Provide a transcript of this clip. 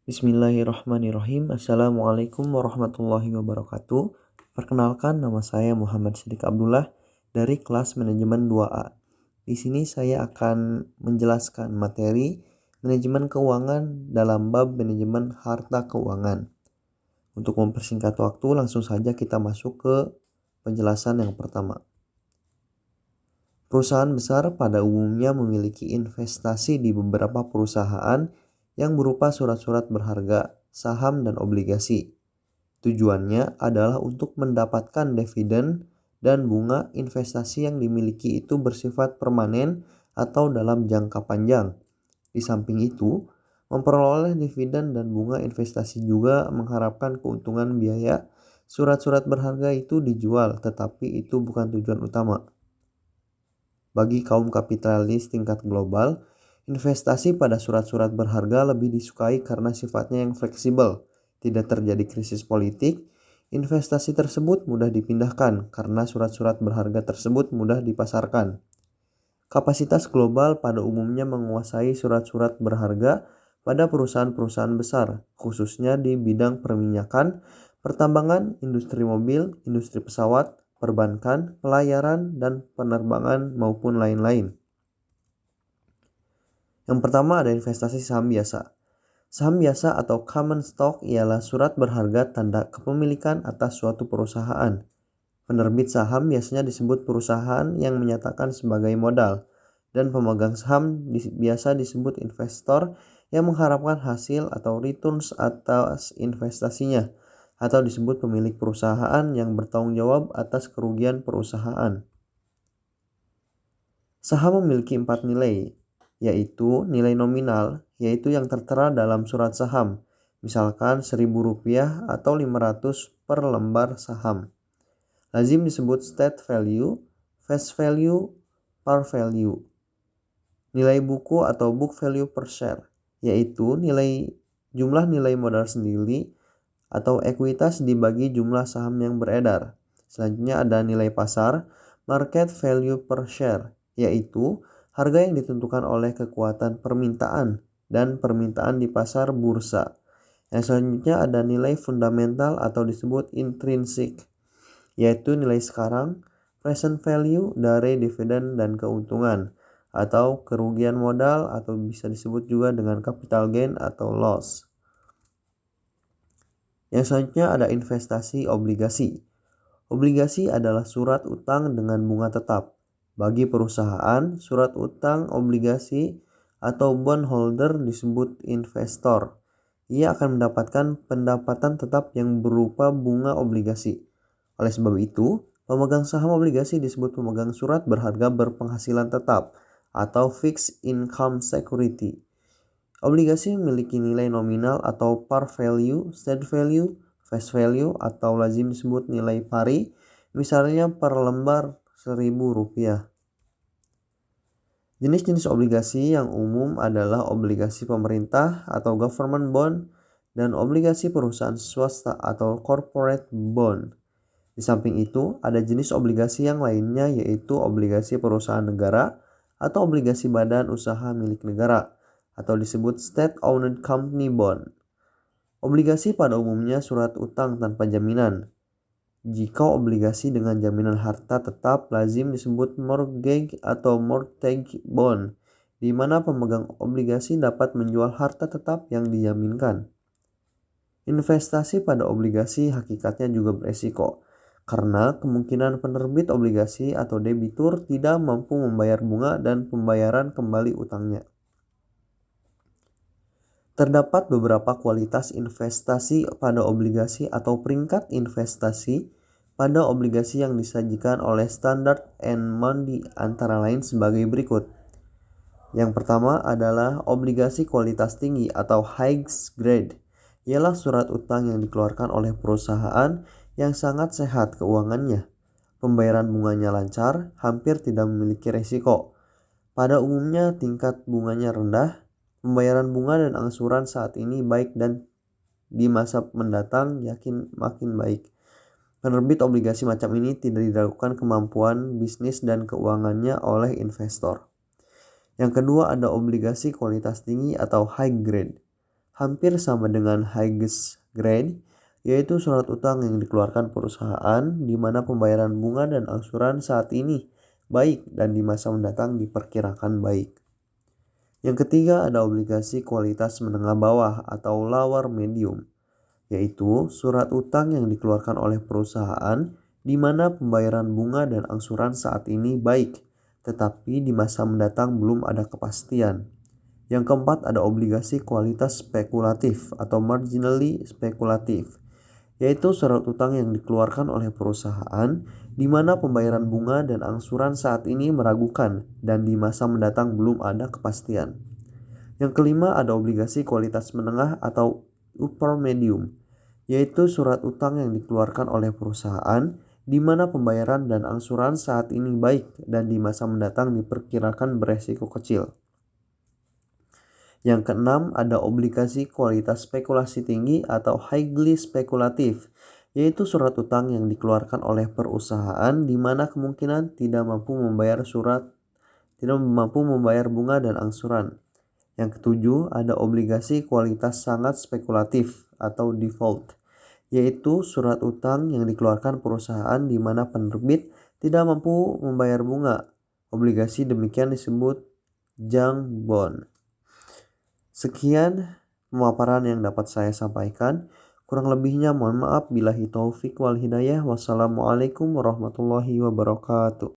Bismillahirrahmanirrahim. Assalamualaikum warahmatullahi wabarakatuh. Perkenalkan, nama saya Muhammad Siddiq Abdullah dari kelas manajemen 2A. Di sini saya akan menjelaskan materi manajemen keuangan dalam bab manajemen harta keuangan. Untuk mempersingkat waktu, langsung saja kita masuk ke penjelasan yang pertama. Perusahaan besar pada umumnya memiliki investasi di beberapa perusahaan yang berupa surat-surat berharga, saham, dan obligasi. Tujuannya adalah untuk mendapatkan dividen dan bunga investasi yang dimiliki itu bersifat permanen atau dalam jangka panjang. Di samping itu, memperoleh dividen dan bunga investasi juga mengharapkan keuntungan biaya surat-surat berharga itu dijual, tetapi itu bukan tujuan utama. Bagi kaum kapitalis tingkat global, investasi pada surat-surat berharga lebih disukai karena sifatnya yang fleksibel. Tidak terjadi krisis politik, investasi tersebut mudah dipindahkan karena surat-surat berharga tersebut mudah dipasarkan. Kapasitas global pada umumnya menguasai surat-surat berharga pada perusahaan-perusahaan besar, khususnya di bidang perminyakan, pertambangan, industri mobil, industri pesawat, perbankan, pelayaran, dan penerbangan maupun lain-lain. Yang pertama ada investasi saham biasa. Saham biasa atau common stock ialah surat berharga tanda kepemilikan atas suatu perusahaan. Penerbit saham biasanya disebut perusahaan yang menyatakan sebagai modal, dan pemegang saham biasa disebut investor yang mengharapkan hasil atau returns atas investasinya, atau disebut pemilik perusahaan yang bertanggung jawab atas kerugian perusahaan. Saham memiliki 4 nilai, yaitu nilai nominal, yaitu yang tertera dalam surat saham, misalkan Rp1.000 atau 500 per lembar saham. Lazim disebut state value, face value, par value. Nilai buku atau book value per share, yaitu jumlah nilai modal sendiri atau ekuitas dibagi jumlah saham yang beredar. Selanjutnya ada nilai pasar, market value per share, yaitu harga yang ditentukan oleh kekuatan permintaan dan permintaan di pasar bursa. Yang selanjutnya ada nilai fundamental atau disebut intrinsic, yaitu nilai sekarang, present value dari dividen dan keuntungan, atau kerugian modal, atau bisa disebut juga dengan capital gain atau loss. Yang selanjutnya ada investasi obligasi. Obligasi adalah surat utang dengan bunga tetap. Bagi perusahaan, surat utang obligasi atau bondholder disebut investor. Ia akan mendapatkan pendapatan tetap yang berupa bunga obligasi. Oleh sebab itu, pemegang saham obligasi disebut pemegang surat berharga berpenghasilan tetap atau fixed income security. Obligasi memiliki nilai nominal atau par value, state value, face value, atau lazim disebut nilai pari, misalnya per lembar Rp1.000. Jenis-jenis obligasi yang umum adalah obligasi pemerintah atau government bond dan obligasi perusahaan swasta atau corporate bond. Di samping itu, ada jenis obligasi yang lainnya yaitu obligasi perusahaan negara atau obligasi badan usaha milik negara atau disebut state-owned company bond. Obligasi pada umumnya surat utang tanpa jaminan. Jika obligasi dengan jaminan harta tetap lazim disebut mortgage atau mortgage bond, di mana pemegang obligasi dapat menjual harta tetap yang dijaminkan. Investasi pada obligasi hakikatnya juga beresiko, karena kemungkinan penerbit obligasi atau debitur tidak mampu membayar bunga dan pembayaran kembali utangnya. Terdapat beberapa kualitas investasi pada obligasi atau peringkat investasi pada obligasi yang disajikan oleh Standard & Poor's antara lain sebagai berikut. Yang pertama adalah obligasi kualitas tinggi atau high grade. Ialah surat utang yang dikeluarkan oleh perusahaan yang sangat sehat keuangannya. Pembayaran bunganya lancar, hampir tidak memiliki resiko. Pada umumnya tingkat bunganya rendah. Pembayaran bunga dan angsuran saat ini baik dan di masa mendatang yakin makin baik. Penerbit obligasi macam ini tidak diragukan kemampuan bisnis dan keuangannya oleh investor. Yang kedua ada obligasi kualitas tinggi atau high grade. hampir sama dengan highest grade, yaitu surat utang yang dikeluarkan perusahaan di mana pembayaran bunga dan angsuran saat ini baik dan di masa mendatang diperkirakan baik. Yang ketiga ada obligasi kualitas menengah bawah atau lower medium, yaitu surat utang yang dikeluarkan oleh perusahaan di mana pembayaran bunga dan angsuran saat ini baik, tetapi di masa mendatang belum ada kepastian. Yang keempat ada obligasi kualitas spekulatif atau marginally spekulatif, yaitu surat utang yang dikeluarkan oleh perusahaan di mana pembayaran bunga dan angsuran saat ini meragukan dan di masa mendatang belum ada kepastian. Yang kelima ada obligasi kualitas menengah atau upper medium, yaitu surat utang yang dikeluarkan oleh perusahaan di mana pembayaran dan angsuran saat ini baik dan di masa mendatang diperkirakan beresiko kecil. Yang keenam ada obligasi kualitas spekulasi tinggi atau highly spekulatif, yaitu surat utang yang dikeluarkan oleh perusahaan di mana kemungkinan tidak mampu membayar bunga dan angsuran. Yang ketujuh ada obligasi kualitas sangat spekulatif atau default, yaitu surat utang yang dikeluarkan perusahaan di mana penerbit tidak mampu membayar bunga. Obligasi demikian disebut junk bond. Sekian pemaparan yang dapat saya sampaikan. Kurang lebihnya mohon maaf. Billahi taufik wal hidayah. Wassalamualaikum warahmatullahi wabarakatuh.